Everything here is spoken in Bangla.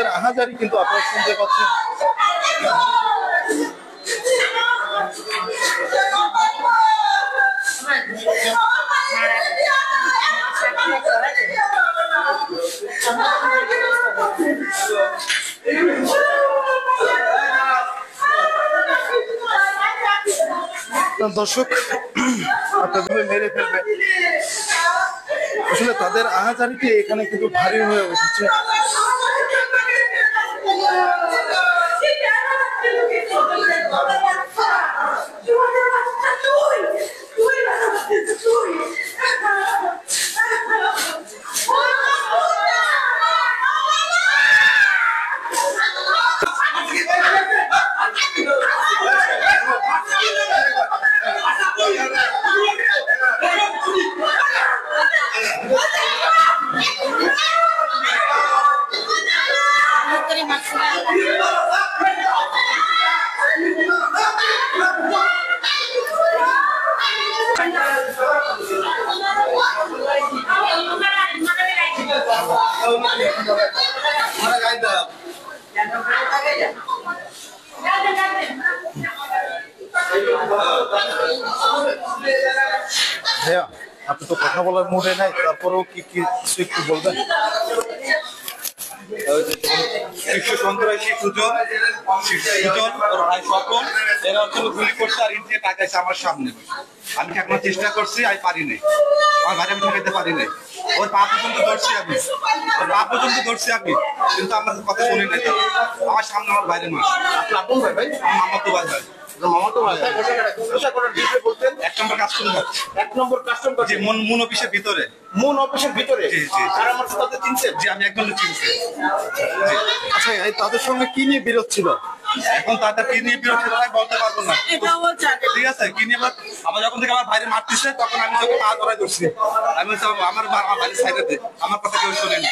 তাদের আহাজারি কিন্তু আপনারা শুনতে পাচ্ছেন। দর্শক আপনাদের মেরে ফেলবে, আসলে তাদের আহাজারিতে এখানে কিন্তু ভারী হয়ে উঠেছে। ভাইয়া আপনি তো কথা বলার মুডে নাই, তারপরেও কি কিছু একটু বলবেন? শীর্ষ সন্ত্রাসী সুজন ওর ভাই স্বপন এরা হচ্ছিল গুলি করছে আর ইট দিয়ে টাকাইছে আমার সামনে। আমি ঠেকানোর চেষ্টা করছি, আমি পারি নাই, আমার ভাই আমি ঠেকাইতে পারি নাই। ওর পা পর্যন্ত ধরছি আমি, কিন্তু আমার কথা শুনি নাই। আমার সামনে আমার বাইরে মাস আপন ভাই ভাই মামাতো ভাই হয়। এক নম্বর কাস্টম ঘাট, 1 নম্বর কাস্টম ঘাট, মুন অফিসের ভিতরে। মুন অফিসের ভিতরে? জি জি। আর আমার সাথে চিনছেন? জি আমি একজন চিনছি। আচ্ছা তাদের সঙ্গে কি নিয়ে বিরোধ ছিল? এখন তাদের কি নিয়ে বিরোধ ছিল বলতে পারবো না, ঠিক আছে। কি নিয়ে আমার যখন থেকে আমার ভাইরে মারতেছে তখন আমি তোকে পা ধরাই ধরছি। আমি আমার ভাইয়ের সাইডে দে, আমার কথা কেউ শোনেনি।